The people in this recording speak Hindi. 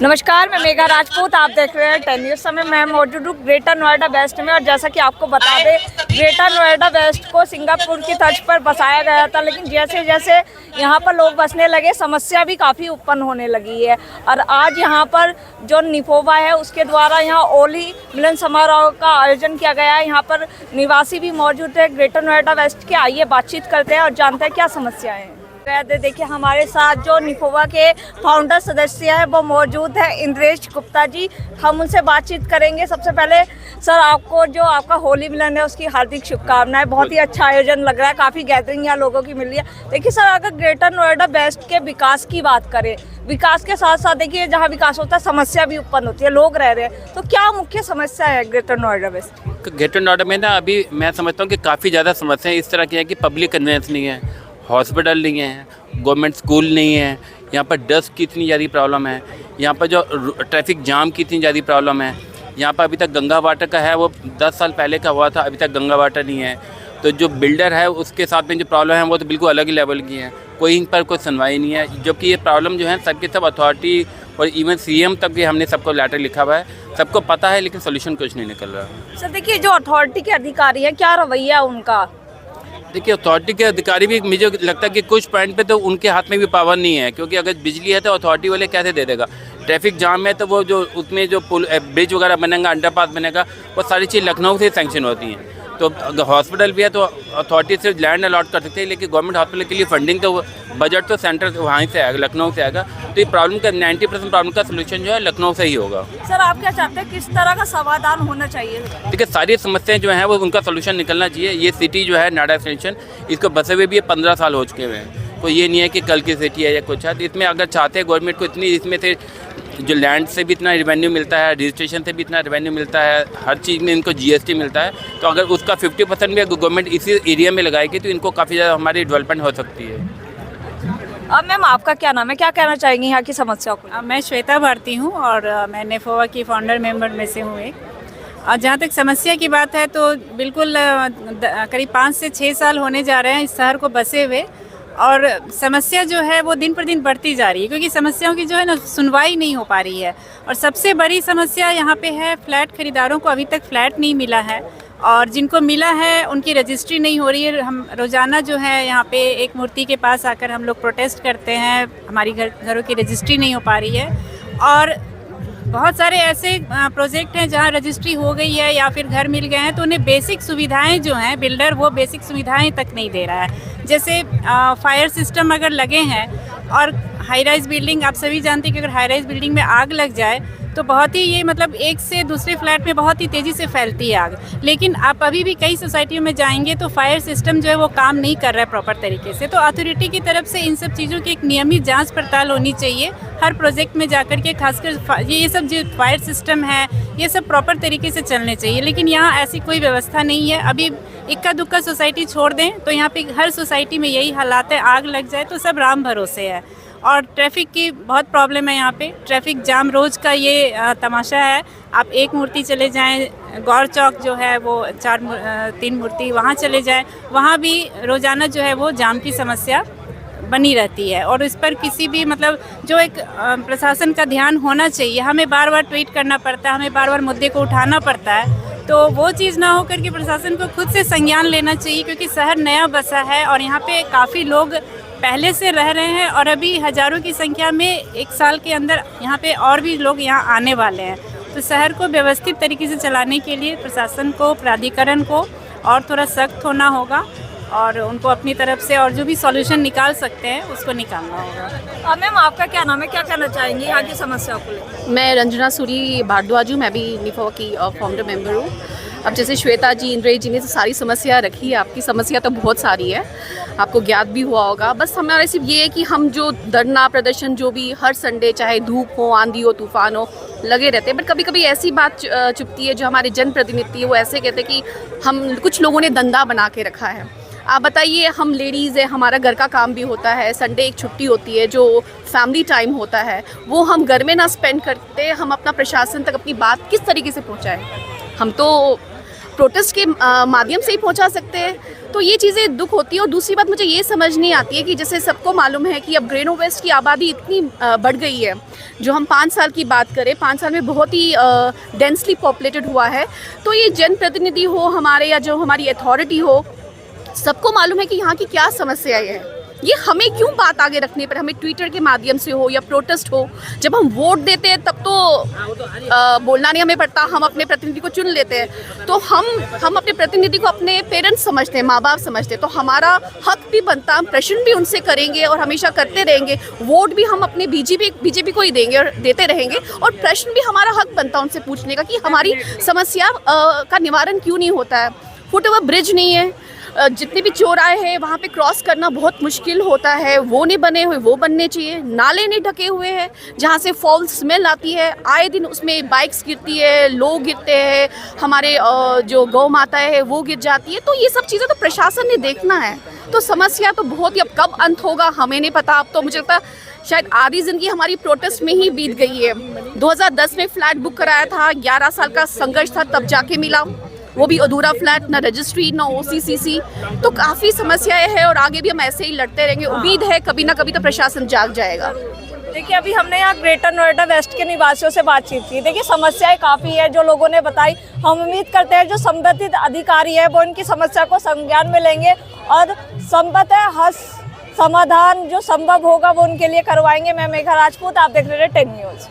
नमस्कार, मैं मेघा राजपूत। आप देख रहे हैं 10 न्यूज़। समय मैं मौजूद हूँ ग्रेटर नोएडा वेस्ट में, और जैसा कि आपको बता दें, ग्रेटर नोएडा वेस्ट को सिंगापुर की तर्ज पर बसाया गया था, लेकिन जैसे जैसे यहाँ पर लोग बसने लगे, समस्या भी काफ़ी उत्पन्न होने लगी है। और आज यहाँ पर जो निफोवा है, उसके द्वारा यहाँ होली मिलन समारोह का आयोजन किया गया है। यहाँ पर निवासी भी मौजूद है ग्रेटर नोएडा वेस्ट के। आइए बातचीत करते हैं और जानते हैं क्या समस्याएँ हैं। देखिए, हमारे साथ जो निफोवा के फाउंडर सदस्य हैं वो मौजूद है, इंद्रेश गुप्ता जी। हम उनसे बातचीत करेंगे। सबसे पहले सर, आपको जो आपका होली मिलन है उसकी हार्दिक शुभकामनाएं। बहुत ही अच्छा आयोजन लग रहा है, काफ़ी गैदरिंग यहाँ लोगों की मिल रही है। देखिए सर, अगर ग्रेटर नोएडा वेस्ट के विकास की बात करें, विकास के साथ साथ देखिए जहाँ विकास होता है समस्या भी उत्पन्न होती है, लोग रह रहे हैं, तो क्या मुख्य समस्या है greater Noida west? Greater Noida में ना अभी मैं समझता हूँ कि काफ़ी ज़्यादा समस्याएं इस तरह की है कि पब्लिक कन्वेंस नहीं है, हॉस्पिटल नहीं है, गवर्नमेंट स्कूल नहीं है, यहाँ पर डस्ट की इतनी ज़्यादा प्रॉब्लम है, यहाँ पर जो ट्रैफिक जाम की इतनी ज़्यादा प्रॉब्लम है। यहाँ पर अभी तक गंगा वाटर का है, वो 10 साल पहले का हुआ था, अभी तक गंगा वाटर नहीं है। तो जो बिल्डर है उसके साथ में जो प्रॉब्लम है वो तो बिल्कुल अलग ही लेवल की है, कोई इन पर कोई सुनवाई नहीं है। जबकि ये प्रॉब्लम जो है सबके सब अथॉरिटी और इवन सीएम तक भी हमने सबको लेटर लिखा हुआ है, सबको पता है, लेकिन सोल्यूशन कुछ नहीं निकल रहा। सर देखिए, जो अथॉरिटी के अधिकारी हैं, क्या रवैया उनका? देखिए, अथॉरिटी के अधिकारी भी मुझे लगता है कि कुछ पॉइंट पे तो उनके हाथ में भी पावर नहीं है, क्योंकि अगर बिजली है तो अथॉरिटी वाले कैसे दे देगा। ट्रैफिक जाम है तो वो जो उसमें जो पुल ब्रिज वगैरह बनेगा, अंडरपास बनेगा, वो सारी चीज़ लखनऊ से सैंक्शन होती हैं। तो अगर हॉस्पिटल भी है तो अथॉरिटी से लैंड अलॉट कर सकते हैं, लेकिन गवर्नमेंट हॉस्पिटल के लिए फंडिंग तो बजट तो सेंटर वहीं से आएगा, लखनऊ से आएगा। तो ये प्रॉब्लम का 90% प्रॉब्लम का सोल्यूशन जो है लखनऊ से ही होगा। सर आप क्या चाहते हैं, किस तरह का समाधान होना चाहिए? देखिए, सारी समस्याएं जो हैं वो उनका सोल्यूशन निकलना चाहिए। ये सिटी जो है नोएडा एक्सटेंशन, इसको बसे हुए भी 15 साल हो चुके हुए हैं। तो ये नहीं है कि कल की सिटी है या कुछ है। तो इसमें अगर चाहते हैं गवर्नमेंट को इतनी, इसमें से जो लैंड से भी इतना रेवेन्यू मिलता है, रजिस्ट्रेशन से भी इतना रेवेन्यू मिलता है, हर चीज़ में इनको जीएसटी मिलता है, तो अगर उसका 50% भी गवर्नमेंट इसी एरिया में लगाएगी तो इनको काफ़ी ज़्यादा हमारी डेवलपमेंट हो सकती है। अब मैम, आपका क्या नाम है, क्या कहना चाहेंगी यहाँ की समस्या को? मैं श्वेता भारती हूँ और मैं निफोवा की फाउंडर मेंबर में से हूँ एक। और जहाँ तक समस्या की बात है तो बिल्कुल करीब 5 से 6 साल होने जा रहे हैं इस शहर को बसे हुए, और समस्या जो है वो दिन पर दिन बढ़ती जा रही है, क्योंकि समस्याओं की जो है ना सुनवाई नहीं हो पा रही है। और सबसे बड़ी समस्या यहाँ पे है, फ्लैट खरीदारों को अभी तक फ्लैट नहीं मिला है, और जिनको मिला है उनकी रजिस्ट्री नहीं हो रही है। हम रोज़ाना जो है यहाँ पे एक मूर्ति के पास आकर हम लोग प्रोटेस्ट करते हैं, हमारी घरों की रजिस्ट्री नहीं हो पा रही है। और बहुत सारे ऐसे प्रोजेक्ट हैं जहाँ रजिस्ट्री हो गई है या फिर घर मिल गए हैं, तो उन्हें बेसिक सुविधाएं जो हैं, बिल्डर वो बेसिक सुविधाएं तक नहीं दे रहा है। जैसे फायर सिस्टम अगर लगे हैं, और हाई राइज बिल्डिंग, आप सभी जानते हैं कि अगर हाई राइज बिल्डिंग में आग लग जाए तो बहुत ही ये मतलब एक से दूसरे फ्लैट में बहुत ही तेज़ी से फैलती है आग। लेकिन आप अभी भी कई सोसाइटियों में जाएंगे तो फायर सिस्टम जो है वो काम नहीं कर रहा है प्रॉपर तरीके से। तो अथॉरिटी की तरफ से इन सब चीज़ों की एक नियमित जांच पड़ताल होनी चाहिए हर प्रोजेक्ट में जाकर के, खासकर ये सब जो फायर सिस्टम है ये सब प्रॉपर तरीके से चलने चाहिए। लेकिन यहाँ ऐसी कोई व्यवस्था नहीं है। अभी इक्का दुक्का सोसाइटी छोड़ दें तो यहाँ पे हर सोसाइटी में यही हालात है, आग लग जाए तो सब राम भरोसे है। और ट्रैफिक की बहुत प्रॉब्लम है यहाँ पे, ट्रैफिक जाम रोज़ का ये तमाशा है। आप एक मूर्ति चले जाएं, गौर चौक जो है वो 3 मूर्ति वहाँ चले जाएं, वहाँ भी रोज़ाना जो है वो जाम की समस्या बनी रहती है। और इस पर किसी भी मतलब जो एक प्रशासन का ध्यान होना चाहिए, हमें बार बार ट्वीट करना पड़ता है, हमें बार बार मुद्दे को उठाना पड़ता है, तो वो चीज़ ना हो करके प्रशासन को खुद से संज्ञान लेना चाहिए, क्योंकि शहर नया बसा है और यहाँ पे काफ़ी लोग पहले से रह रहे हैं, और अभी हज़ारों की संख्या में एक साल के अंदर यहाँ पे और भी लोग यहाँ आने वाले हैं। तो शहर को व्यवस्थित तरीके से चलाने के लिए प्रशासन को, प्राधिकरण को और थोड़ा सख्त होना होगा, और उनको अपनी तरफ से और जो भी सॉल्यूशन निकाल सकते हैं उसको निकालना होगा। मैम, आपका क्या नाम है, क्या कहना चाहेंगी यहाँ की समस्या को? मैं रंजना सूरी भारद्वाज हूँ, मैं भी निफोवा की फाउंडर मेंबर हूँ। अब जैसे श्वेता जी, इंद्रेश जी ने तो सारी समस्या रखी है, आपकी समस्या तो बहुत सारी है, आपको ज्ञात भी हुआ होगा। बस हमारा सिर्फ ये है कि हम जो धरना प्रदर्शन जो भी हर संडे, चाहे धूप हो, आंधी हो, तूफान हो, लगे रहते हैं। बट कभी कभी ऐसी बात चुपती है, जो हमारे जनप्रतिनिधि है वो ऐसे कहते हैं कि हम कुछ लोगों ने धंधा बना के रखा है। आप बताइए, हम लेडीज़ है, हमारा घर का काम भी होता है, संडे एक छुट्टी होती है जो फैमिली टाइम होता है, वो हम घर में ना स्पेंड करते, हम अपना प्रशासन तक अपनी बात किस तरीके से पहुँचाएँ? हम तो प्रोटेस्ट के माध्यम से ही पहुंचा सकते हैं। तो ये चीज़ें दुख होती है। और दूसरी बात मुझे ये समझ नहीं आती है कि जैसे सबको मालूम है कि अब ग्रेनो वेस्ट की आबादी इतनी बढ़ गई है, जो हम 5 साल की बात करें, 5 साल में बहुत ही डेंसली पॉपुलेटेड हुआ है। तो ये जनप्रतिनिधि हो हमारे या जो हमारी अथॉरिटी हो, सबको मालूम है कि यहाँ की क्या समस्याएं हैं। ये हमें क्यों बात आगे रखने पर, हमें ट्विटर के माध्यम से हो या प्रोटेस्ट हो, जब हम वोट देते हैं तब तो बोलना नहीं हमें पड़ता, हम अपने प्रतिनिधि को चुन लेते हैं। तो हम अपने प्रतिनिधि को अपने पेरेंट्स समझते हैं, माँ बाप समझते हैं। तो हमारा हक भी बनता, हम प्रश्न भी उनसे करेंगे और हमेशा करते रहेंगे। वोट भी हम अपने बीजेपी को ही देंगे और देते रहेंगे। और प्रश्न भी हमारा हक बनता उनसे पूछने का कि हमारी समस्या का निवारण क्यों नहीं होता है। फुटओवर ब्रिज नहीं है, जितने भी चौराहे हैं वहाँ पे क्रॉस करना बहुत मुश्किल होता है, वो नहीं बने हुए, वो बनने चाहिए। नाले नहीं ढके हुए हैं जहाँ से फॉल स्मेल आती है, आए दिन उसमें बाइक्स गिरती है, लोग गिरते हैं, हमारे जो गौ माता है वो गिर जाती है। तो ये सब चीज़ें तो प्रशासन ने देखना है। तो समस्या तो बहुत ही, अब कब अंत होगा हमें नहीं पता। अब तो मुझे लगता है शायद आधी ज़िंदगी हमारी प्रोटेस्ट में ही बीत गई है। 2010 में फ्लैट बुक कराया था, 11 साल का संघर्ष था, तब जाके मिला, वो भी अधूरा फ्लैट, ना रजिस्ट्री ना OCCC। तो काफ़ी समस्याएं हैं और आगे भी हम ऐसे ही लड़ते रहेंगे। उम्मीद है कभी ना कभी तो प्रशासन जाग जाएगा। देखिए, अभी हमने यहाँ ग्रेटर नोएडा वेस्ट के निवासियों से बातचीत की। देखिए, समस्याएं काफ़ी है जो लोगों ने बताई। हम उम्मीद करते हैं जो संबंधित अधिकारी है वो इनकी समस्या को संज्ञान में लेंगे और संभवतः समाधान जो संभव होगा वो उनके लिए करवाएंगे। मैं मेघा राजपूत, आप देख रहे हैं 10 न्यूज़।